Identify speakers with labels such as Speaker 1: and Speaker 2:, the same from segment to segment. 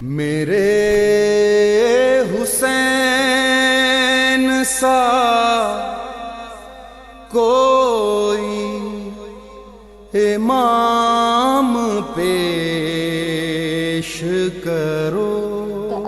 Speaker 1: میرے حسین سا کوئی امام پیش کرو.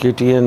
Speaker 2: KTN,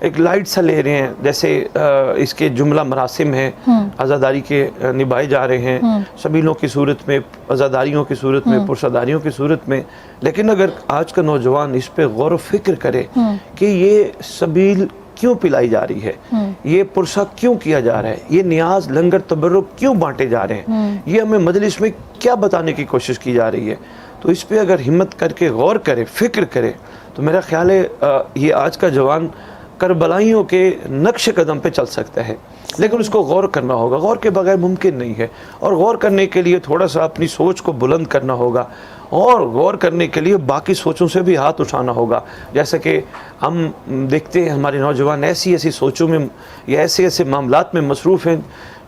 Speaker 2: ایک لائٹ سا لے رہے ہیں، جیسے اس کے جملہ مراسم ہیں، عزاداری کے نبھائے جا رہے ہیں، سبیلوں کی صورت میں، عزاداریوں کی صورت میں، پرساداریوں کی صورت میں. لیکن اگر آج کا نوجوان اس پہ غور و فکر کرے کہ یہ سبیل کیوں پلائی جا رہی ہے، یہ پرسہ کیوں کیا جا رہا ہے، یہ نیاز لنگر تبرک کیوں بانٹے جا رہے ہیں، یہ ہمیں مجلس میں کیا بتانے کی کوشش کی جا رہی ہے، تو اس پہ اگر ہمت کر کے غور کرے، فکر کرے، تو میرا خیال ہے یہ آج کا جوان کربلائیوں کے نقش قدم پہ چل سکتا ہے. لیکن اس کو غور کرنا ہوگا، غور کے بغیر ممکن نہیں ہے، اور غور کرنے کے لیے تھوڑا سا اپنی سوچ کو بلند کرنا ہوگا، اور غور کرنے کے لیے باقی سوچوں سے بھی ہاتھ اٹھانا ہوگا. جیسا کہ ہم دیکھتے ہیں ہمارے نوجوان ایسی سوچوں میں یا ایسے معاملات میں مصروف ہیں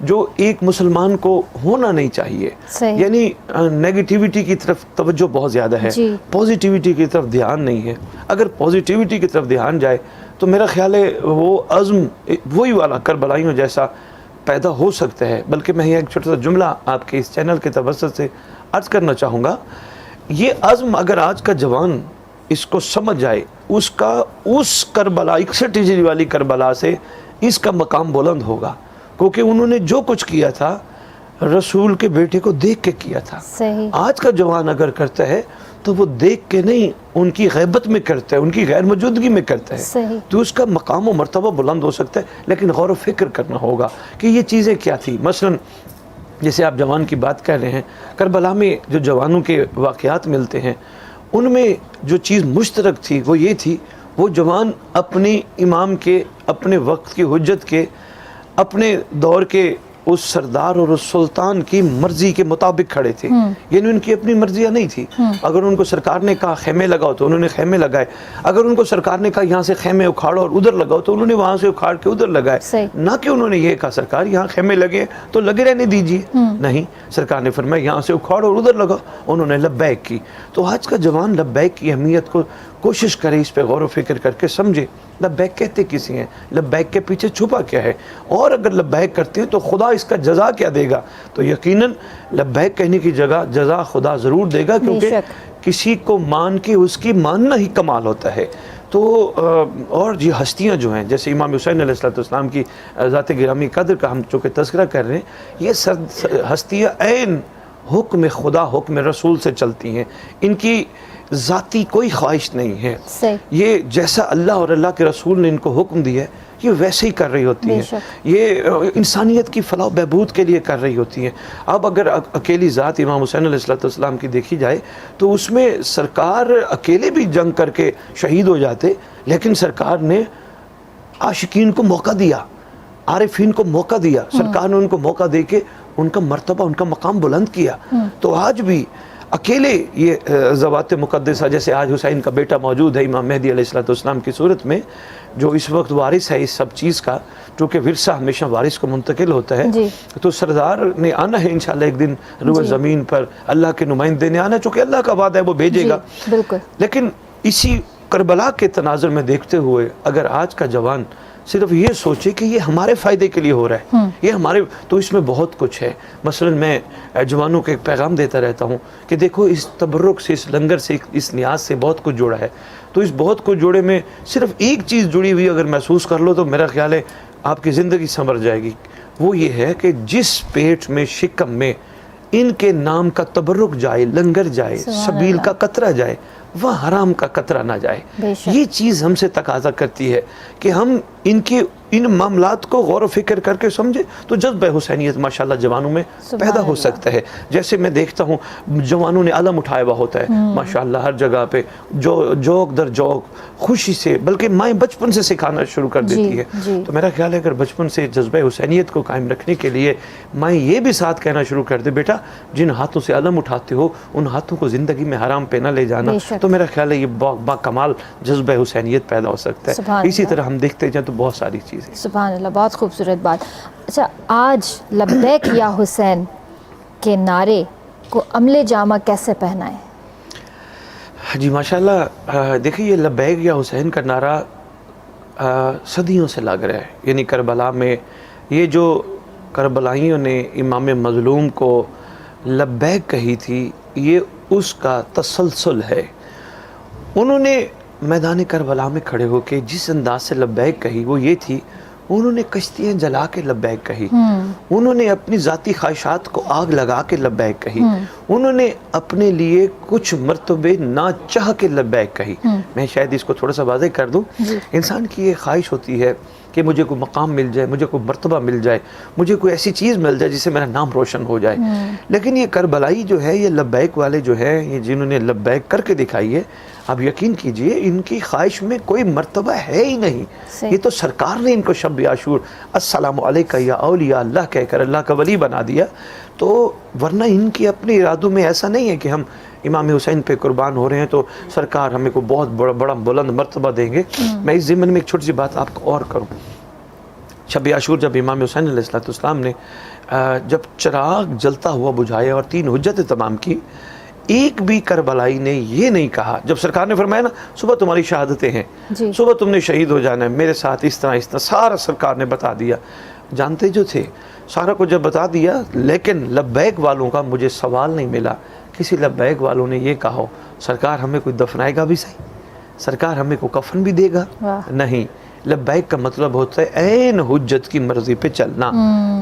Speaker 2: جو ایک مسلمان کو ہونا نہیں چاہیے. یعنی نیگیٹیوٹی کی طرف توجہ بہت زیادہ ہے، پازیٹیوٹی کی طرف دھیان نہیں ہے. اگر پازیٹیوٹی کی طرف دھیان جائے تو میرا خیال ہے وہ عزم وہی والا کربلائیوں جیسا پیدا ہو سکتا ہے. بلکہ میں ایک چھوٹا سا جملہ آپ کے اس چینل کے توسط سے عرض کرنا چاہوں گا. یہ عزم اگر آج کا جوان اس کو سمجھ جائے، اس کربلا، 61 ہجری والی کربلا سے اس کا مقام بلند ہوگا، کیونکہ انہوں نے جو کچھ کیا تھا رسول کے بیٹے کو دیکھ کے کیا تھا. آج کا جوان اگر کرتا ہے تو وہ دیکھ کے نہیں، ان کی غیبت میں کرتا ہے، ان کی غیر موجودگی میں کرتا ہے، تو اس کا مقام و مرتبہ بلند ہو سکتا ہے. لیکن غور و فکر کرنا ہوگا کہ یہ چیزیں کیا تھی. مثلا جیسے آپ جوان کی بات کر رہے ہیں، کربلا میں جو جوانوں کے واقعات ملتے ہیں، ان میں جو چیز مشترک تھی وہ یہ تھی، وہ جوان اپنے امام کے، اپنے وقت کی حجت کے، اپنے دور کے اس سردار اور اس سلطان کی مرضی کے مطابق کھڑے تھے. یعنی ان کی اپنی مرضیاں نہیں تھی. اگر ان کو سرکار نے کہا خیمے لگاؤ تو انہوں نے خیمے لگائے، اگر ان کو سرکار نے کہا یہاں سے خیمے اکھاڑو اور ادھر لگاؤ تو انہوں نے وہاں سے اکھاڑ کے ادھر لگائے. نہ کہ انہوں نے یہ کہا سرکار یہاں خیمے لگے تو لگے رہنے دیجیے، نہیں، سرکار نے فرمایا یہاں سے اکھاڑو اور ادھر لگاؤ. انہوں نے لبیک کی. تو آج کا جوان لبیک کی اہمیت کو کوشش کرے، اس پہ غور و فکر کر کے سمجھے لبیک کہتے کسی ہیں، لبیک کے پیچھے چھپا کیا ہے، اور اگر لبیک کرتے ہیں تو خدا اس کا جزا کیا دے گا. تو یقیناً لبیک کہنے کی جگہ جزا خدا ضرور دے گا، کیونکہ کسی کو مان کے اس کی ماننا ہی کمال ہوتا ہے. تو اور یہ ہستیاں جو ہیں، جیسے امام حسین علیہ السلام کی ذات گرامی قدر کا ہم چونکہ تذکرہ کر رہے ہیں، یہ ہستیاں عین حکم خدا، حکم رسول سے چلتی ہیں. ان کی ذاتی کوئی خواہش نہیں ہے. یہ جیسا اللہ اور اللہ کے رسول نے ان کو حکم دیا ہے یہ ویسے ہی کر رہی ہوتی ہیں. یہ انسانیت کی فلاح و بہبود کے لیے کر رہی ہوتی ہیں. اب اگر اکیلی ذات امام حسین علیہ السلام کی دیکھی جائے تو اس میں سرکار اکیلے بھی جنگ کر کے شہید ہو جاتے، لیکن سرکار نے عاشقین کو موقع دیا، عارفین کو موقع دیا. سرکار نے ان کو موقع دے کے ان کا مرتبہ، ان کا مقام بلند کیا. تو آج بھی اکیلے یہ ذوات مقدسہ، جیسے آج حسین کا بیٹا موجود ہے امام مہدی علیہ السلام کی صورت میں، جو اس وقت وارث ہے اس سب چیز کا، چونکہ ورثہ ہمیشہ وارث کو منتقل ہوتا ہے. تو سردار نے آنا ہے انشاءاللہ ایک دن روئے زمین پر، اللہ کے نمائندے نے آنا ہے، چونکہ اللہ کا وعدہ ہے وہ بھیجے گا. لیکن اسی کربلا کے تناظر میں دیکھتے ہوئے اگر آج کا جوان صرف یہ سوچے کہ یہ ہمارے فائدے کے لیے ہو رہا ہے، یہ ہمارے، تو اس میں بہت کچھ ہے. مثلا میں جوانوں کو ایک پیغام دیتا رہتا ہوں کہ دیکھو اس تبرک سے، اس لنگر سے، اس نیاز سے بہت کچھ جوڑا ہے. تو اس بہت کچھ جوڑے میں صرف ایک چیز جڑی ہوئی اگر محسوس کر لو تو میرا خیال ہے آپ کی زندگی سنور جائے گی. وہ یہ ہے کہ جس پیٹ میں، شکم میں ان کے نام کا تبرک جائے، لنگر جائے، سبیل کا قطرہ جائے، وہ حرام کا قطرہ نہ جائے. یہ چیز ہم سے تقاضا کرتی ہے کہ ہم ان معاملات کو غور و فکر کر کے سمجھے تو جذبہ حسینیت ماشاءاللہ جوانوں میں پیدا ہو سکتا ہے. جیسے میں دیکھتا ہوں جوانوں نے علم اٹھایا ہوا ہوتا ہے ماشاءاللہ ہر جگہ پہ، جو جوک در جوک خوشی سے، بلکہ مائیں بچپن سے سکھانا شروع کر دیتی ہے. تو میرا خیال ہے اگر بچپن سے جذبہ حسینیت کو قائم رکھنے کے لیے مائیں یہ بھی ساتھ کہنا شروع کر دے، بیٹا جن ہاتھوں سے علم اٹھاتے ہو ان ہاتھوں کو زندگی میں حرام پہ نہ لے جانا، تو میرا خیال ہے یہ با کمال جذبہ حسینیت پیدا ہو سکتا ہے. اسی طرح ہم دیکھتے جائیں تو بہت ساری چیزیں.
Speaker 3: سبحان اللہ، بہت خوبصورت بات. اچھا، آج لبیک یا حسین کے نعرے کو عمل جامہ کیسے پہنائیں؟
Speaker 2: جی ماشاءاللہ، دیکھیں یہ لبیک یا حسین کا نعرہ صدیوں سے لگ رہا ہے. یعنی کربلا میں یہ جو کربلائیوں نے امام مظلوم کو لبیک کہی تھی، یہ اس کا تسلسل ہے. انہوں نے میدان کربلا میں کھڑے ہو کے جس انداز سے لبیک کہی وہ یہ تھی، انہوں نے کشتیاں جلا کے لبیک کہی، انہوں نے اپنی ذاتی خواہشات کو آگ لگا کے لبیک کہی، انہوں نے اپنے لیے کچھ مرتبے نہ چاہ کے لبیک کہی۔ میں شاید اس کو تھوڑا سا واضح کر دوں، انسان کی یہ خواہش ہوتی ہے کہ مجھے کوئی مقام مل جائے، مجھے کوئی مرتبہ مل جائے، مجھے کوئی ایسی چیز مل جائے جس سے میرا نام روشن ہو جائے۔ لیکن یہ کربلائی جو ہے، یہ لبیک والے جو ہے، یہ جنہوں نے لبیک کر کے دکھائی ہے، اب یقین کیجئے ان کی خواہش میں کوئی مرتبہ ہے ہی نہیں۔ یہ تو سرکار نے ان کو شب عاشور السلام علیکہ یا اولیاء اللہ کہہ کر اللہ کا ولی بنا دیا، تو ورنہ ان کی اپنے ارادوں میں ایسا نہیں ہے کہ ہم امام حسین پہ قربان ہو رہے ہیں تو سرکار ہمیں کو بہت بڑا بلند مرتبہ دیں گے۔ میں اس ضمن میں ایک چھوٹی سی بات آپ کو اور کروں۔ شب عاشور جب امام حسین علیہ السلام نے جب چراغ جلتا ہوا بجھایا اور 3 حجتیں تمام کی، ایک بھی کربلائی نے یہ نہیں کہا، جب سرکار نے فرمایا نا صبح تمہاری شہادتیں ہیں، صبح تم نے شہید ہو جانا ہے میرے ساتھ، اس طرح سارا سرکار نے بتا دیا، جانتے جو تھے سارا کو جب بتا دیا، لیکن لبیک والوں کا مجھے سوال نہیں ملا، کسی لبیک والوں نے یہ کہا سرکار ہمیں کوئی دفنائے گا بھی صحیح، سرکار ہمیں کوئی کفن بھی دے گا نہیں۔ لبیک کا مطلب ہوتا ہے عین حجت کی مرضی پہ چلنا،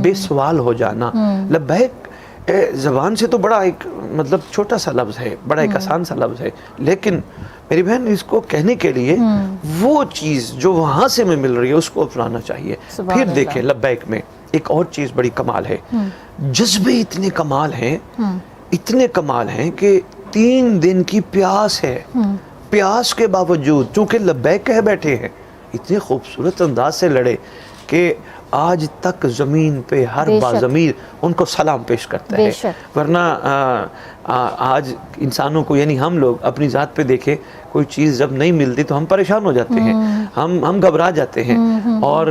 Speaker 2: بے سوال ہو جانا۔ لبیک زبان سے تو بڑا ایک مطلب چھوٹا سا لفظ ہے، بڑا ایک آسان سا لفظ ہے، لیکن میری بہن اس کو کہنے کے لیے وہ چیز جو وہاں سے میں مل رہی ہے اس کو اپنانا چاہیے۔ پھر دیکھیں لبیک میں ایک اور چیز بڑی کمال ہے، جذبے اتنے کمال ہیں، اتنے کمال ہیں کہ 3 دن کی پیاس ہے، پیاس کے باوجود چونکہ لبیک کہہ بیٹھے ہیں، اتنے خوبصورت انداز سے لڑے کہ آج تک زمین پہ ہر باضمیر ان کو سلام پیش کرتا ہے۔ ورنہ آج انسانوں کو یعنی ہم لوگ اپنی ذات پہ دیکھیں، کوئی چیز جب نہیں ملتی تو ہم پریشان ہو جاتے ہیں، ہم گھبرا جاتے ہیں، اور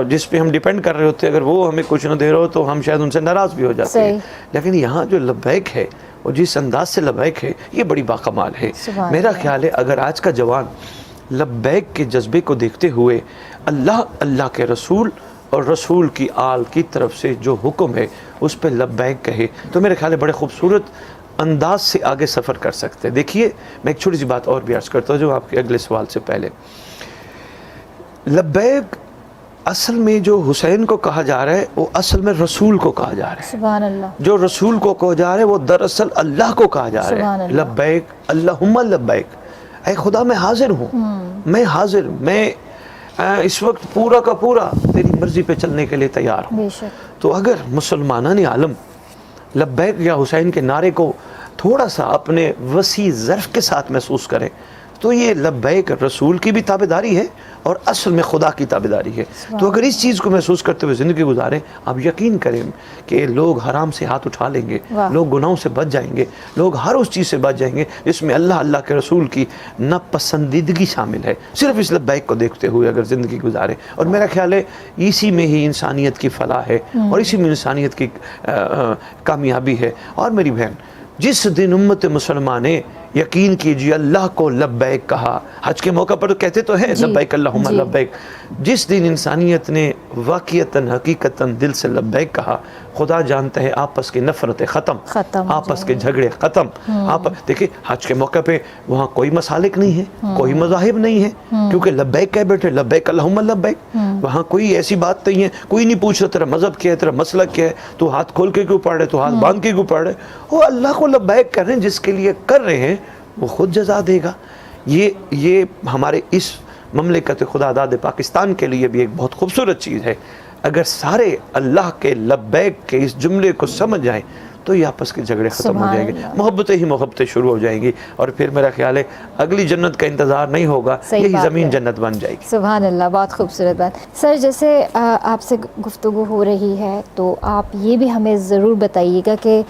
Speaker 2: جس پہ ہم ڈیپینڈ کر رہے ہوتے ہیں اگر وہ ہمیں کچھ نہ دے رہا ہو تو ہم شاید ان سے ناراض بھی ہو جاتے ہیں۔ لیکن یہاں جو لبیک ہے اور جس انداز سے لبیک ہے یہ بڑی باکمال ہے۔ میرا خیال ہے اگر آج کا جوان لبیک کے جذبے کو دیکھتے ہوئے اللہ کے رسول اور رسول کی آل کی طرف سے جو حکم ہے اس پہ لبیک کہے تو میرے خیال ہے بڑے خوبصورت انداز سے آگے سفر کر سکتے ہیں۔ دیکھیے میں ایک چھوٹی سی بات اور بھی عرض کرتا ہوں جو آپ کے اگلے سوال سے پہلے، لبیک اصل میں جو حسین کو کہا جا رہا ہے وہ اصل میں رسول کو کہا جا رہا ہے،
Speaker 3: سبحان اللہ،
Speaker 2: جو رسول کو کہا جا رہا ہے وہ دراصل اللہ کو کہا جا رہا ہے۔ لبیک اللہم لبیک، اے خدا میں حاضر ہوں، میں حاضر، میں اس وقت پورا کا پورا تیری مرضی پہ چلنے کے لیے تیار ہوں۔ تو اگر مسلمانان عالم لبیک یا حسین کے نعرے کو تھوڑا سا اپنے وسیع ظرف کے ساتھ محسوس کریں تو یہ لبیک رسول کی بھی تابعداری ہے اور اصل میں خدا کی تابعداری ہے۔ تو اگر اس چیز کو محسوس کرتے ہوئے زندگی گزاریں، آپ یقین کریں کہ لوگ حرام سے ہاتھ اٹھا لیں گے، لوگ گناہوں سے بچ جائیں گے، لوگ ہر اس چیز سے بچ جائیں گے جس میں اللہ کے رسول کی ناپسندیدگی شامل ہے، صرف اس لبیک کو دیکھتے ہوئے اگر زندگی گزاریں۔ اور میرا خیال ہے اسی میں ہی انسانیت کی فلاح ہے اور اسی میں انسانیت کی کامیابی ہے۔ اور میری بہن، جس دن امت مسلمان نے یقین کیجیے اللہ کو لبیک کہا، حج کے موقع پر تو کہتے تو ہیں لبیک اللہم لبیک، جس دن انسانیت نے واقعتاً حقیقتاً دل سے لبیک کہا، خدا جانتا ہے آپس کی نفرتیں ختم، آپس کے جھگڑے ختم۔ دیکھیں حج کے موقع پہ وہاں کوئی مسالک نہیں ہے، کوئی مذاہب نہیں ہے، کیونکہ لبیک کہہ بیٹھے لبیک اللہم لبیک، وہاں کوئی ایسی بات نہیں ہے، کوئی نہیں پوچھ رہا تیرا مذہب کیا ہے، تیرا مسلک کیا ہے، تو ہاتھ کھول کے کیوں پڑھ رہے، تو ہاتھ باندھ کے کیوں پڑھ رہے، وہ اللہ کو لبیک کر رہے ہیں، جس کے لیے کر رہے ہیں وہ خود جزا دے گا۔ یہ ہمارے اس مملکت خدا داد پاکستان کے لیے بھی ایک بہت خوبصورت چیز ہے۔ اگر سارے اللہ کے لبیک کے اس جملے کو سمجھ جائیں تو یہ آپس کے جھگڑے ختم ہو جائیں گے، محبتیں ہی محبتیں شروع ہو جائیں گی، اور پھر میرا خیال ہے اگلی جنت کا انتظار نہیں ہوگا، یہی زمین جنت بن جائے گی۔
Speaker 3: سبحان اللہ، بہت خوبصورت بات۔ سر جیسے آپ سے گفتگو ہو رہی ہے تو آپ یہ بھی ہمیں ضرور بتائیے گا کہ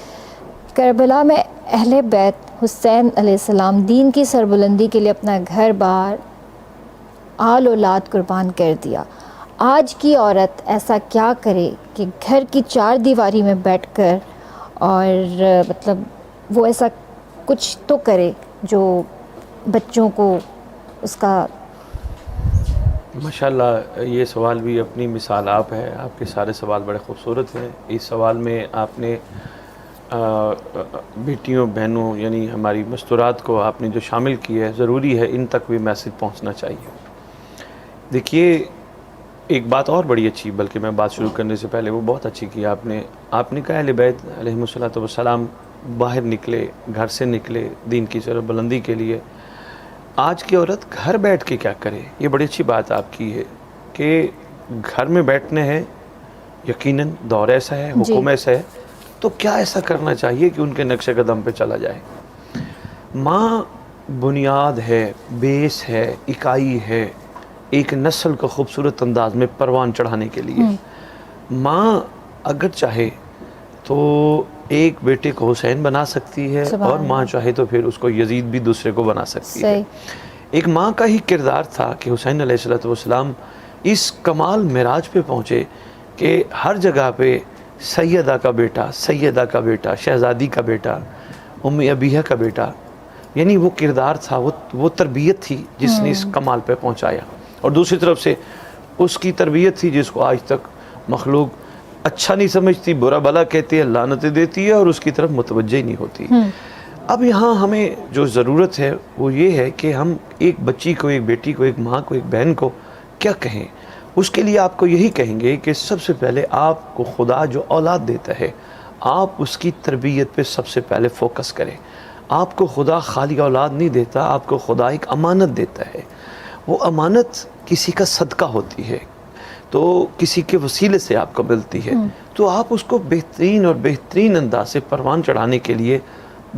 Speaker 3: کربلا میں اہل بیت حسین علیہ السلام دین کی سربلندی کے لیے اپنا گھر بار آل اولاد قربان کر دیا، آج کی عورت ایسا کیا کرے کہ گھر کی 4 دیواری میں بیٹھ کر اور مطلب وہ ایسا کچھ تو کرے جو بچوں کو اس کا۔
Speaker 2: ماشاءاللہ یہ سوال بھی اپنی مثال آپ ہے، آپ کے سارے سوال بڑے خوبصورت ہیں۔ اس سوال میں آپ نے بیٹیوں بہنوں یعنی ہماری مستورات کو آپ نے جو شامل کیا ہے، ضروری ہے ان تک بھی میسج پہنچنا چاہیے۔ دیکھیے ایک بات اور بڑی اچھی، بلکہ میں بات شروع کرنے سے پہلے وہ بہت اچھی کی آپ نے کہا اہل بیت علیہم الصلوۃ والسلام باہر نکلے، گھر سے نکلے دین کی طرف بلندی کے لیے۔ آج کی عورت گھر بیٹھ کے کیا کرے؟ یہ بڑی اچھی بات آپ کی ہے کہ گھر میں بیٹھنے ہیں، یقیناً دور ایسا ہے، حکم ایسا ہے، تو کیا ایسا کرنا چاہیے کہ ان کے نقش قدم پہ چلا جائے؟ ماں بنیاد ہے، بیس ہے، اکائی ہے ایک نسل کو خوبصورت انداز میں پروان چڑھانے کے لیے۔ ماں اگر چاہے تو ایک بیٹے کو حسین بنا سکتی ہے، اور ماں چاہے تو پھر اس کو یزید بھی دوسرے کو بنا سکتی ہے۔ ایک ماں کا ہی کردار تھا کہ حسین علیہ السلام اس کمال معراج پہ پہنچے کہ ہر جگہ پہ سیدہ کا بیٹا، شہزادی کا بیٹا، ام ابیہ کا بیٹا، یعنی وہ کردار تھا، وہ تربیت تھی جس نے اس کمال پہ پہنچایا، اور دوسری طرف سے اس کی تربیت تھی جس کو آج تک مخلوق اچھا نہیں سمجھتی، برا بلا کہتی ہے، لعنتیں دیتی ہے، اور اس کی طرف متوجہ ہی نہیں ہوتی۔ اب یہاں ہمیں جو ضرورت ہے وہ یہ ہے کہ ہم ایک بچی کو، ایک بیٹی کو، ایک ماں کو، ایک بہن کو کیا کہیں؟ اس کے لیے آپ کو یہی کہیں گے کہ سب سے پہلے آپ کو خدا جو اولاد دیتا ہے، آپ اس کی تربیت پہ سب سے پہلے فوکس کریں۔ آپ کو خدا خالی اولاد نہیں دیتا، آپ کو خدا ایک امانت دیتا ہے۔ وہ امانت کسی کا صدقہ ہوتی ہے، تو کسی کے وسیلے سے آپ کو ملتی ہے، تو آپ اس کو بہترین اور بہترین انداز سے پروان چڑھانے کے لیے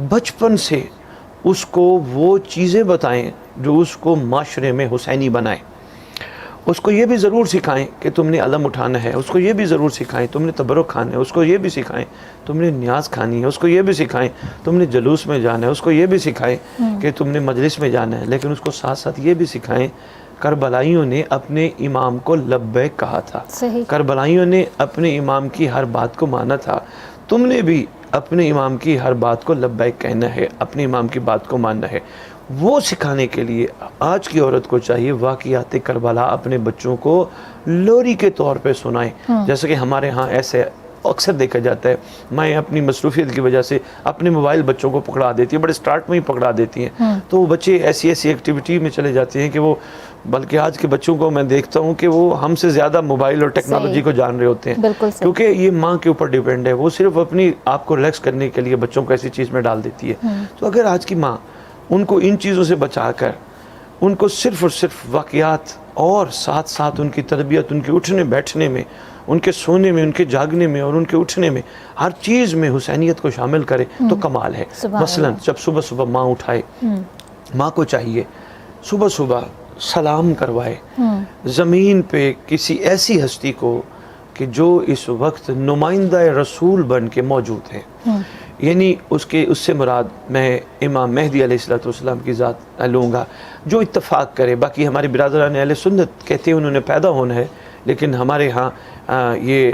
Speaker 2: بچپن سے اس کو وہ چیزیں بتائیں جو اس کو معاشرے میں حسینی بنائیں۔ اس کو یہ بھی ضرور سکھائیں کہ تم نے علم اٹھانا ہے، اس کو یہ بھی ضرور سکھائیں تم نے تبرک کھانا ہے، اس کو یہ بھی سکھائیں تم نے نیاز کھانی ہے، اس کو یہ بھی سکھائیں تم نے جلوس میں جانا ہے، اس کو یہ بھی سکھائیں کہ تم نے مجلس میں جانا ہے، لیکن اس کو ساتھ ساتھ یہ بھی سکھائیں کربلائیوں نے اپنے امام کو لبیک کہا تھا، کربلائیوں نے اپنے امام کی ہر بات کو مانا تھا، تم نے بھی اپنے امام کی ہر بات کو لبیک کہنا ہے، اپنے امام کی بات کو ماننا ہے۔ وہ سکھانے کے لیے آج کی عورت کو چاہیے واقعات کربلا اپنے بچوں کو لوری کے طور پہ سنائیں، جیسے کہ ہمارے ہاں ایسے اکثر دیکھا جاتا ہے، میں اپنی مصروفیت کی وجہ سے اپنے موبائل بچوں کو پکڑا دیتی ہے، بڑے سٹارٹ میں ہی پکڑا دیتی ہیں، تو وہ بچے ایسی ایکٹیویٹی میں چلے جاتے ہیں کہ وہ، بلکہ آج کے بچوں کو میں دیکھتا ہوں کہ وہ ہم سے زیادہ موبائل اور ٹیکنالوجی کو جان رہے ہوتے ہیں، کیونکہ یہ ماں کے اوپر ڈیپینڈ ہے، وہ صرف اپنی آپ کو ریلیکس کرنے کے لیے بچوں کو ایسی چیز میں ڈال دیتی ہے۔ تو اگر آج کی ماں ان کو ان چیزوں سے بچا کر ان کو صرف اور صرف واقعات اور ساتھ ساتھ ان کی تربیت، ان کے اٹھنے بیٹھنے میں، ان کے سونے میں، ان کے جاگنے میں اور ان کے اٹھنے میں، ہر چیز میں حسینیت کو شامل کرے تو کمال ہے۔ مثلا جب صبح صبح ماں اٹھائے، ماں کو چاہیے صبح صبح سلام کروائے زمین پہ کسی ایسی ہستی کو کہ جو اس وقت نمائندہ رسول بن کے موجود ہیں، یعنی اس سے مراد میں امام مہدی علیہ السلام کی ذات لوں گا، جو اتفاق کرے۔ باقی ہمارے برادران اہل سنت کہتے ہیں انہوں نے پیدا ہونا ہے، لیکن ہمارے ہاں یہ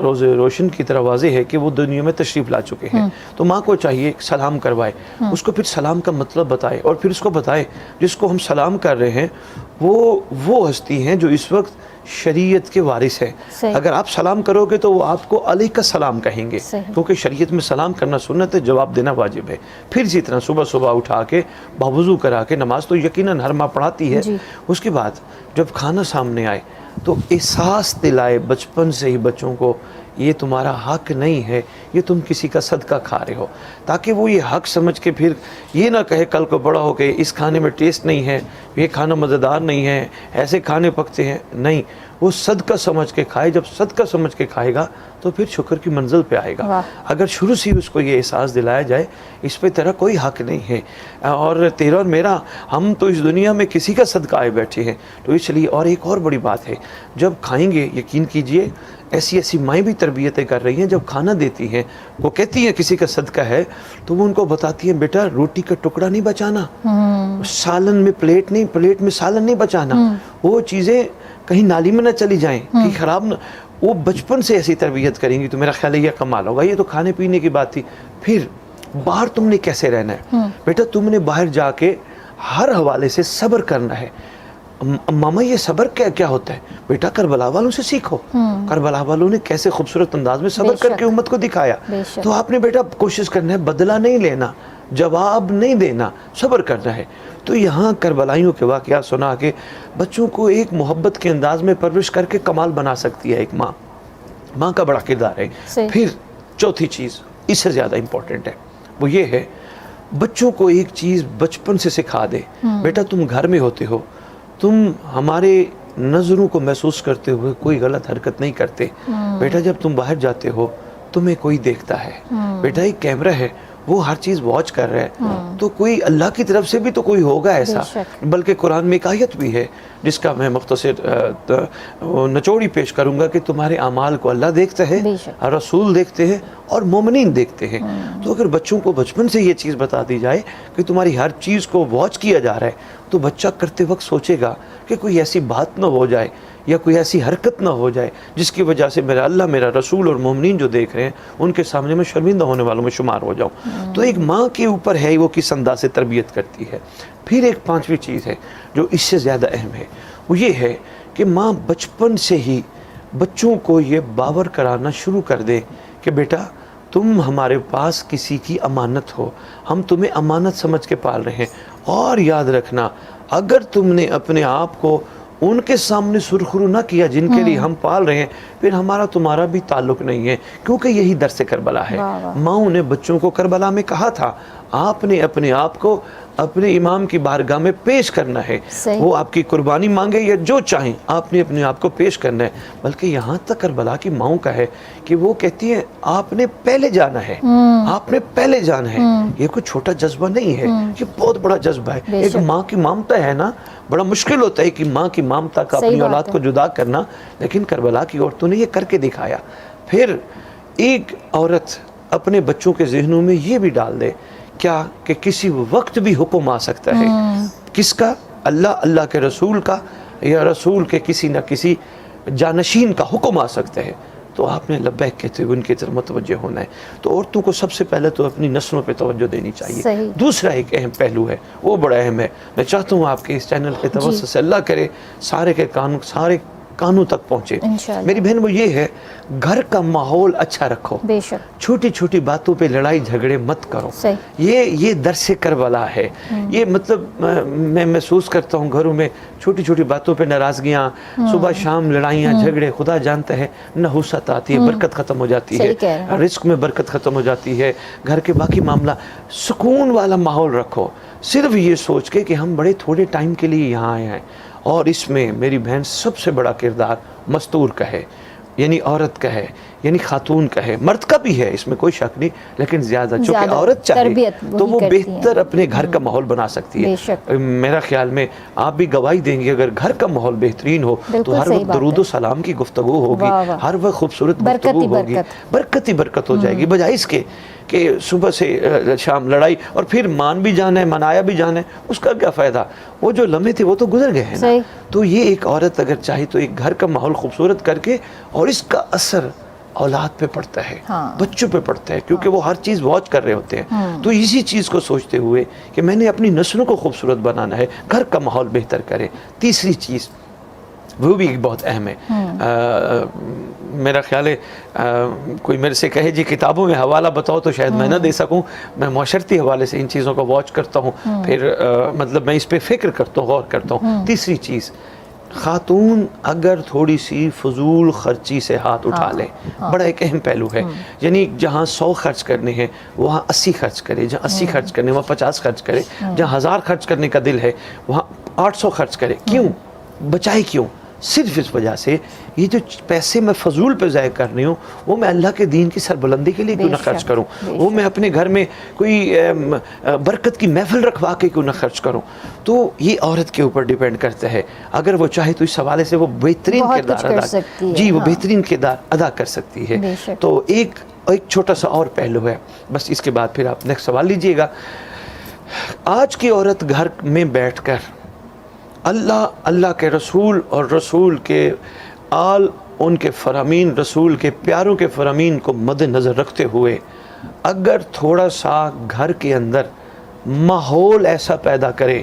Speaker 2: روز روشن کی طرح واضح ہے کہ وہ دنیا میں تشریف لا چکے ہیں۔ تو ماں کو چاہیے سلام کروائے، اس کو پھر سلام کا مطلب بتائے، اور پھر اس کو بتائے جس کو ہم سلام کر رہے ہیں وہ ہستی ہیں جو اس وقت شریعت کے وارث ہیں۔ اگر آپ سلام کرو گے تو وہ آپ کو علیہ کا سلام کہیں گے، کیونکہ شریعت میں سلام کرنا سنت ہے، جواب دینا واجب ہے۔ پھر اسی طرح صبح صبح اٹھا کے باوضو کرا کے نماز تو یقیناً ہر ماں پڑھاتی ہے، اس کے بعد جب کھانا سامنے آئے تو احساس دلائے بچپن سے ہی بچوں کو یہ تمہارا حق نہیں ہے، یہ تم کسی کا صدقہ کھا رہے ہو، تاکہ وہ یہ حق سمجھ کے پھر یہ نہ کہے کل کو بڑا ہو کے اس کھانے میں ٹیسٹ نہیں ہے، یہ کھانا مزیدار نہیں ہے، ایسے کھانے پکتے ہیں، نہیں، وہ صدقہ سمجھ کے کھائے۔ جب صدقہ سمجھ کے کھائے گا تو پھر شکر کی منزل پہ آئے گا۔ اگر شروع سے اس کو یہ احساس دلایا جائے اس پہ تیرا کوئی حق نہیں ہے، اور تیرا اور میرا، ہم تو اس دنیا میں کسی کا صدقہ آئے بیٹھے ہیں، تو اس لیے۔ اور ایک اور بڑی بات ہے، جب کھائیں گے یقین کیجئے ایسی مائیں بھی تربیتیں کر رہی ہیں، جب کھانا دیتی ہیں وہ کہتی ہیں کسی کا صدقہ ہے تو وہ ان کو بتاتی ہیں بیٹا روٹی کا ٹکڑا نہیں بچانا، سالن میں پلیٹ میں سالن نہیں بچانا، وہ چیزیں کہیں نالی میں نہ چلی جائیں، کہیں خراب نہ، وہ بچپن سے ایسی تربیت کریں گی تو میرا خیال ہے یہ کمال ہوگا۔ یہ تو کھانے پینے کی بات تھی۔ پھر باہر تم نے کیسے رہنا ہے بیٹا، تم نے باہر جا کے ہر حوالے سے صبر کرنا ہے، ماما یہ صبر کیا ہوتا ہے؟ بیٹا کربلا والوں سے سیکھو، کربلا والوں نے کیسے خوبصورت انداز میں صبر کر کے امت کو دکھایا. تو آپ نے بیٹا کوشش کرنا ہے، بدلہ نہیں لینا، جواب نہیں دینا، صبر کرنا ہے. تو یہاں کربلائیوں کے واقعات سنا کے بچوں کو ایک محبت کے انداز میں پرورش کر کے کمال بنا سکتی ہے ایک ماں. ماں کا بڑا کردار ہے. پھر چوتھی چیز اس سے زیادہ امپورٹنٹ ہے، وہ یہ ہے بچوں کو ایک چیز بچپن سے سکھا دے. بیٹا تم گھر میں ہوتے ہو، تم ہمارے نظروں کو محسوس کرتے ہوئے کوئی غلط حرکت نہیں کرتے. بیٹا جب تم باہر جاتے ہو تمہیں کوئی دیکھتا ہے. بیٹا ایک کیمرہ ہے، وہ ہر چیز واچ کر رہا ہے، تو کوئی اللہ کی طرف سے بھی تو کوئی ہوگا ایسا. بلکہ قرآن میں ایک آیت بھی ہے جس کا میں مختصر نچوڑی پیش کروں گا کہ تمہارے اعمال کو اللہ دیکھتا ہے، رسول دیکھتے ہیں اور مومنین دیکھتے ہیں. تو اگر بچوں کو بچپن سے یہ چیز بتا دی جائے کہ تمہاری ہر چیز کو واچ کیا جا رہا ہے، تو بچہ کرتے وقت سوچے گا کہ کوئی ایسی بات نہ ہو جائے یا کوئی ایسی حرکت نہ ہو جائے جس کی وجہ سے میرا اللہ، میرا رسول اور مومنین جو دیکھ رہے ہیں ان کے سامنے میں شرمندہ ہونے والوں میں شمار ہو جاؤں. تو ایک ماں کے اوپر ہے وہ کس انداز سے تربیت کرتی ہے. پھر ایک پانچویں چیز ہے جو اس سے زیادہ اہم ہے، وہ یہ ہے کہ ماں بچپن سے ہی بچوں کو یہ باور کرانا شروع کر دے کہ بیٹا تم ہمارے پاس کسی کی امانت ہو، ہم تمہیں امانت سمجھ کے پال رہے ہیں. اور یاد رکھنا اگر تم نے اپنے آپ کو ان کے سامنے سرخرو نہ کیا جن کے لیے ہم پال رہے ہیں، پھر ہمارا تمہارا بھی تعلق نہیں ہے، کیونکہ یہی درس کربلا ہے. ماؤں نے بچوں کو کربلا میں کہا تھا آپ نے اپنے آپ کو اپنے امام کی بارگاہ میں پیش کرنا ہے. وہ آپ کی قربانی مانگے یا جو چاہیں، آپ نے اپنے آپ کو پیش کرنا ہے. بلکہ یہاں تک کربلا کی ماؤں کا ہے کہ وہ کہتی ہیں آپ نے پہلے جانا ہے، آپ نے پہلے جانا ہے. یہ کوئی چھوٹا جذبہ نہیں ہے، یہ بہت بڑا جذبہ ہے. ایک ماں کی مامتا ہے نا، بڑا مشکل ہوتا ہے کہ ماں کی مامتا کا اپنی اولاد کو جدا کرنا، لیکن کربلا کی عورتوں نے یہ کر کے دکھایا. پھر ایک عورت اپنے بچوں کے ذہنوں میں یہ بھی ڈال دے کیا کہ کسی وقت بھی حکم آ سکتا ہے. کس کا؟ اللہ کے رسول کا، یا رسول کے کسی نہ کسی جانشین کا حکم آ سکتا ہے. تو آپ نے لبیک کہتے ہوئے ان کی طرف متوجہ ہونا ہے. تو عورتوں کو سب سے پہلے تو اپنی نسلوں پہ توجہ دینی چاہیے. دوسرا ایک اہم پہلو ہے، وہ بڑا اہم ہے. میں چاہتا ہوں آپ کے اس چینل کے توسط سے اللہ کرے سارے کانوں تک پہنچے. میری بہن وہ یہ ہے، گھر کا ماحول اچھا رکھو، چھوٹی چھوٹی باتوں پہ لڑائی جھگڑے مت کرو. یہ درس کربلا ہے. یہ مطلب میں محسوس کرتا ہوں گھروں میں چھوٹی چھوٹی باتوں پہ ناراضگیاں، صبح شام لڑائیاں جھگڑے، خدا جانتا ہے نحوست آتی ہے، برکت ختم ہو جاتی ہے، رزق میں برکت ختم ہو جاتی ہے. گھر کے باقی معاملہ سکون والا ماحول رکھو، صرف یہ سوچ کے کہ ہم بڑے تھوڑے ٹائم کے لیے یہاں آئے ہیں. اور اس میں میری بہن سب سے بڑا کردار مستور کا ہے، یعنی عورت کا ہے، یعنی خاتون کا ہے. مرد کا بھی ہے، اس میں کوئی شک نہیں، لیکن زیادہ چونکہ عورت چاہے تو وہ بہتر اپنے گھر کا ماحول بنا سکتی ہے. میرا خیال میں آپ بھی گواہی دیں گے، اگر گھر کا ماحول بہترین ہو تو ہر وقت درود و سلام کی گفتگو ہوگی، ہر وقت خوبصورت گفتگو ہوگی، برکت ہی برکت ہو جائے گی. بجائے اس کے کہ صبح سے شام لڑائی اور پھر مان بھی جانا ہے، منایا بھی جانا ہے، اس کا کیا فائدہ؟ وہ جو لمحے تھے وہ تو گزر گئے ہیں نا. تو یہ ایک عورت اگر چاہے تو ایک گھر کا ماحول خوبصورت کر کے، اور اس کا اثر اولاد پہ پڑتا ہے، بچوں پہ پڑتا ہے، کیونکہ وہ ہر چیز واچ کر رہے ہوتے ہیں. تو اسی چیز کو سوچتے ہوئے کہ میں نے اپنی نسلوں کو خوبصورت بنانا ہے، گھر کا ماحول بہتر کرے. تیسری چیز وہ بھی بہت اہم ہے. میرا خیال ہے کوئی میرے سے کہے جی کتابوں میں حوالہ بتاؤ تو شاید میں نہ دے سکوں. میں معاشرتی حوالے سے ان چیزوں کو واچ کرتا ہوں، پھر مطلب میں اس پہ فکر کرتا ہوں، غور کرتا ہوں. تیسری چیز، خاتون اگر تھوڑی سی فضول خرچی سے ہاتھ اٹھا لے، بڑا ایک اہم پہلو ہے. یعنی جہاں 100 خرچ کرنے ہیں وہاں 80 خرچ کرے، جہاں 80 خرچ کرنے وہاں 50 خرچ کرے، جہاں 1000 خرچ کرنے کا دل ہے وہاں 800 خرچ کرے. کیوں بچائے؟ کیوں؟ صرف اس وجہ سے یہ جو پیسے میں فضول پہ ضائع کر رہی ہوں وہ میں اللہ کے دین کی سربلندی کے لیے کیوں نہ خرچ کروں؟ وہ میں اپنے گھر میں کوئی برکت کی محفل رکھوا کے کیوں نہ خرچ کروں؟ تو یہ عورت کے اوپر ڈیپینڈ کرتا ہے. اگر وہ چاہے تو اس حوالے سے وہ بہترین کردار وہ بہترین کردار ادا کر سکتی ہے. تو ایک چھوٹا سا اور پہلو ہے، بس اس کے بعد پھر آپ نیکسٹ سوال لیجئے گا. آج کی عورت گھر میں بیٹھ کر اللہ کے رسول اور رسول کے آل، ان کے فرامین، رسول کے پیاروں کے فرامین کو مد نظر رکھتے ہوئے اگر تھوڑا سا گھر کے اندر ماحول ایسا پیدا کرے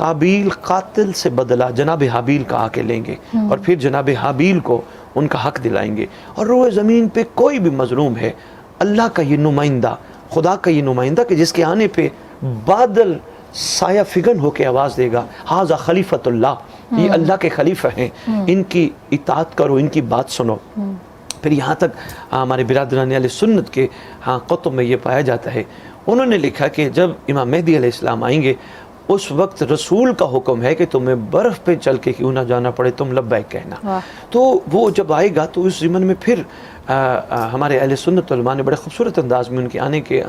Speaker 2: قابیل قاتل سے بدلہ جناب حابیل کا آ کے لیں گے اور پھر جناب حابیل کو ان کا حق دلائیں گے. اور روئے زمین پہ کوئی بھی مظلوم ہے، اللہ کا یہ نمائندہ، خدا کا یہ نمائندہ کہ جس کے آنے پہ بادل سایہ فگن ہو کے آواز دے گا، ھذا خلیفۃ اللہ، یہ اللہ کے خلیفہ ہیں، ان کی اطاعت کرو، ان کی بات سنو. پھر یہاں تک ہمارے برادران اہل سنت کے کتب میں یہ پایا جاتا ہے، انہوں نے لکھا کہ جب امام مہدی علیہ السلام آئیں گے اس وقت رسول کا حکم ہے کہ تمہیں برف پہ چل کے کیوں نہ جانا پڑے، تم لبیک کہنا. تو وہ جب آئے گا تو اس ضمن میں پھر ہمارے اہل سنت علماء نے بڑے خوبصورت انداز میں ان کے آنے کے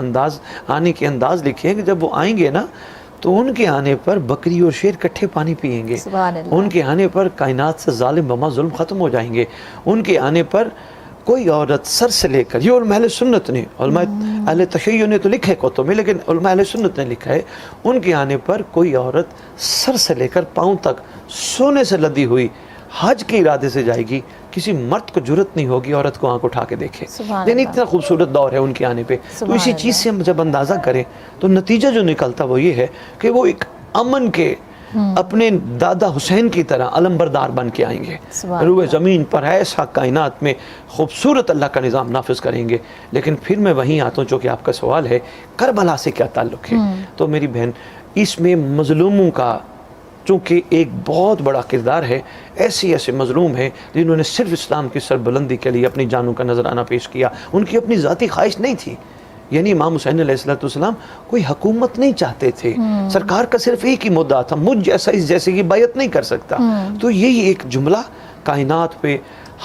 Speaker 2: انداز لکھے ہیں کہ جب وہ آئیں گے نا تو ان کے آنے پر بکری اور شیر کٹھے پانی پئیں گے، ان کے آنے پر کائنات سے ظالم بما ظلم ختم ہو جائیں گے، ان کے آنے پر کوئی عورت سر سے لے کر، یہ علماء اہل سنت نے، علماء اہل تشیع نے تو لکھے کتب میں، لیکن علماء اہل سنت نے لکھا ہے ان کے آنے پر کوئی عورت سر سے لے کر پاؤں تک سونے سے لدی ہوئی حج کے ارادے سے جائے گی، کسی مرد کو جرت نہیں ہوگی عورت کو آنکھ اٹھا کے دیکھے. یعنی اتنا خوبصورت دور ہے ان کے آنے پہ. تو اسی چیز سے ہم جب اندازہ کریں تو نتیجہ جو نکلتا وہ یہ ہے کہ وہ ایک امن کے اپنے دادا حسین کی طرح علم بردار بن کے آئیں گے، روئے زمین پر ایسا کائنات میں خوبصورت اللہ کا نظام نافذ کریں گے. لیکن پھر میں وہیں آتا ہوں، چونکہ آپ کا سوال ہے کربلا سے کیا تعلق ہے. تو میری بہن اس میں مظلوموں کا چونکہ ایک بہت بڑا کردار ہے، ایسے مظلوم ہیں جنہوں نے صرف اسلام کی سربلندی کے لیے اپنی جانوں کا نذرانہ پیش کیا، ان کی اپنی ذاتی خواہش نہیں تھی. یعنی امام حسین علیہ السلام کوئی حکومت نہیں چاہتے تھے، سرکار کا صرف ایک ہی مدعا تھا، مجھ جیسا اس جیسے کی بیعت نہیں کر سکتا. تو یہی ایک جملہ کائنات پہ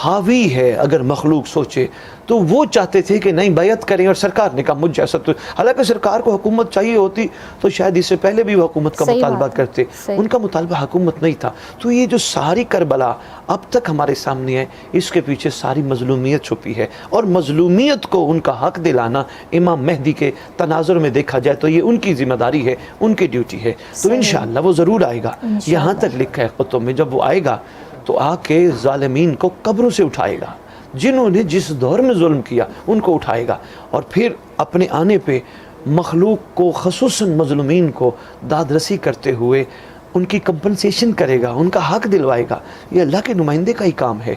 Speaker 2: حاوی ہے. اگر مخلوق سوچے تو وہ چاہتے تھے کہ نہیں بیعت کریں، اور سرکار نے کہا مجھ جیسا تو، حالانکہ سرکار کو حکومت چاہیے ہوتی تو شاید اس سے پہلے بھی وہ حکومت کا مطالبہ کرتے، ان کا مطالبہ حکومت نہیں تھا. تو یہ جو ساری کربلا اب تک ہمارے سامنے ہے، اس کے پیچھے ساری مظلومیت چھپی ہے، اور مظلومیت کو ان کا حق دلانا امام مہدی کے تناظر میں دیکھا جائے تو یہ ان کی ذمہ داری ہے، ان کی ڈیوٹی ہے. تو انشاءاللہ وہ ضرور آئے گا. یہاں تک لکھا ہے کتب میں جب وہ آئے گا تو آ کے ظالمین کو قبروں سے اٹھائے گا، جنہوں نے جس دور میں ظلم کیا ان کو اٹھائے گا، اور پھر اپنے آنے پہ مخلوق کو خصوصاً مظلومین کو داد رسی کرتے ہوئے ان کی کمپنسیشن کرے گا، ان کا حق دلوائے گا. یہ اللہ کے نمائندے کا ہی کام ہے.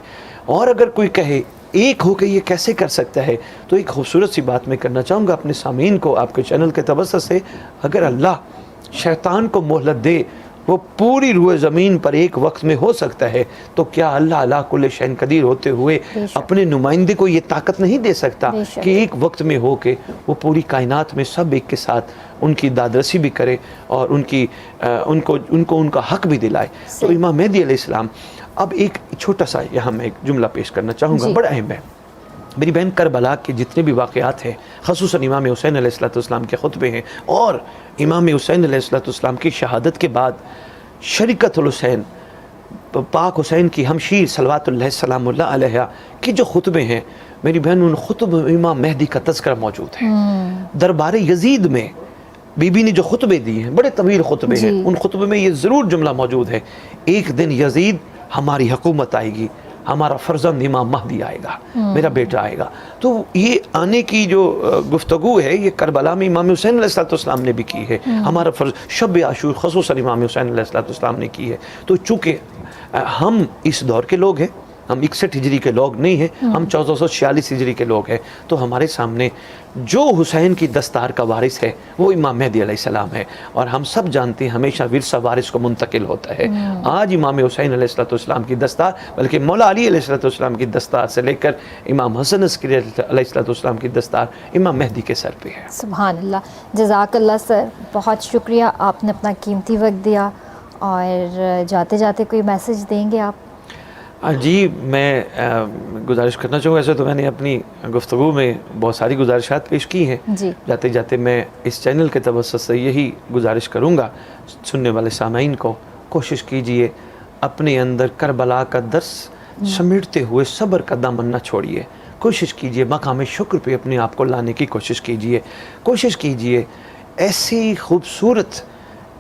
Speaker 2: اور اگر کوئی کہے ایک ہو کے یہ کیسے کر سکتا ہے، تو ایک خوبصورت سی بات میں کرنا چاہوں گا اپنے سامعین کو، آپ کے چینل کے توسط سے. اگر اللہ شیطان کو مہلت دے وہ پوری روئے زمین پر ایک وقت میں ہو سکتا ہے، تو کیا اللہ علی کل شیء قدیر ہوتے ہوئے اپنے نمائندے کو یہ طاقت نہیں دے سکتا کہ ایک وقت میں ہو کے وہ پوری کائنات میں سب ایک کے ساتھ ان کی دادرسی بھی کرے اور ان کو ان کا حق بھی دلائے. تو امام مہدی علیہ السلام، اب ایک چھوٹا سا یہاں میں ایک جملہ پیش کرنا چاہوں گا، بڑا اہم ہے. میری بہن کربلا کے جتنے بھی واقعات ہیں، خصوصاً امام حسین علیہ السلام کے خطبے ہیں، اور امام حسین علیہ السلام کی شہادت کے بعد شریکت الحسین، پاک حسین کی ہمشیر صلوات اللہ سلام اللہ علیہ کی جو خطبے ہیں، میری بہن ان خطبے میں امام مہدی کا تذکرہ موجود ہے. دربار یزید میں بی بی نے جو خطبے دیے ہیں، بڑے طویل خطبے ہیں، ان خطبے میں یہ ضرور جملہ موجود ہے، ایک دن یزید ہماری حکومت آئے گی، ہمارا فرزند امام مہدی آئے گا، میرا بیٹا آئے گا. تو یہ آنے کی جو گفتگو ہے یہ کربلا میں امام حسین علیہ السلام نے بھی کی ہے، ہمارا فرض شب عاشور خصوصاً امام حسین علیہ السلام نے کی ہے. تو چونکہ ہم اس دور کے لوگ ہیں، ہم 61 ہجری کے لوگ نہیں ہیں، ہم 1446 ہجری کے لوگ ہیں، تو ہمارے سامنے جو حسین کی دستار کا وارث ہے وہ امام مہدی علیہ السلام ہے. اور ہم سب جانتے ہیں ہمیشہ ورثہ وارث کو منتقل ہوتا ہے. آج امام حسین علیہ السلام کی دستار، بلکہ مولا علی علیہ السلام کی دستار سے لے کر امام حسن عسکری علیہ السلام کی دستار امام مہدی کے سر پہ ہے.
Speaker 3: سبحان اللہ. جزاک اللہ سر، بہت شکریہ، آپ نے اپنا قیمتی وقت دیا. اور جاتے جاتے کوئی میسج دیں گے آپ؟
Speaker 2: جی، میں گزارش کرنا چاہوں گا، ایسے تو میں نے اپنی گفتگو میں بہت ساری گزارشات پیش کی ہیں. جاتے جاتے میں اس چینل کے توسط سے یہی گزارش کروں گا سننے والے سامعین کو، کوشش کیجئے اپنے اندر کربلا کا درس سمیٹتے ہوئے صبر کا دامن نہ چھوڑیے. کوشش کیجئے مقام شکر پہ اپنے آپ کو لانے کی کوشش کیجئے. کوشش کیجئے ایسی خوبصورت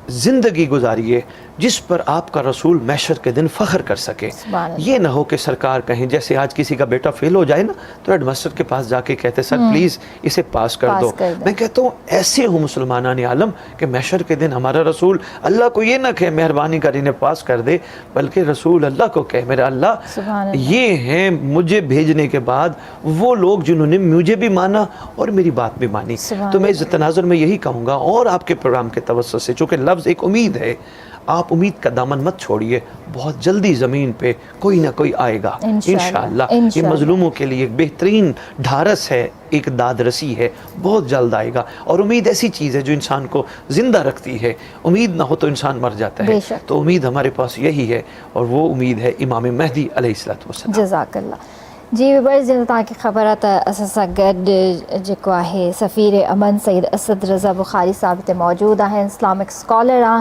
Speaker 2: زندگی گزاریے جس پر آپ کا رسول محشر کے دن فخر کر سکے.
Speaker 3: سبحان اللہ.
Speaker 2: یہ نہ ہو کہ سرکار کہیں جیسے آج کسی کا بیٹا فیل ہو جائے نا تو ہیڈ ماسٹر کے پاس جا کے کہتے سر پلیز اسے پاس کر دو. میں کہتا ہوں ایسے ہوں مسلمانان عالم کہ محشر کے دن ہمارا رسول اللہ کو یہ نہ کہے مہربانی کر انہیں پاس کر دے، بلکہ رسول اللہ کو کہے میرا اللہ یہ ہیں مجھے بھیجنے کے بعد وہ لوگ جنہوں نے مجھے بھی مانا اور میری بات بھی مانی. تو میں اس تناظر میں یہی کہوں گا اور آپ کے پروگرام کے توسط سے، چونکہ لفظ ایک امید ہے، آپ امید کا دامن مت چھوڑیے، بہت جلدی زمین پہ کوئی نہ کوئی آئے گا انشاءاللہ. یہ مظلوموں کے لیے ایک بہترین ڈھارس ہے، ایک داد رسی ہے، بہت جلد آئے گا. اور امید ایسی چیز ہے جو انسان کو زندہ رکھتی ہے، امید نہ ہو تو انسان مر جاتا ہے. تو امید ہمارے پاس یہی ہے اور وہ امید ہے امام مہدی علیہ السلام.
Speaker 3: جزاک اللہ. جی ویورز جن تاکہ خبر آتا اساسا گڈ جکو ہے سفیر امن سید اسد رضا بخاری صاحب تے موجود ہیں، اسلامک اسکالر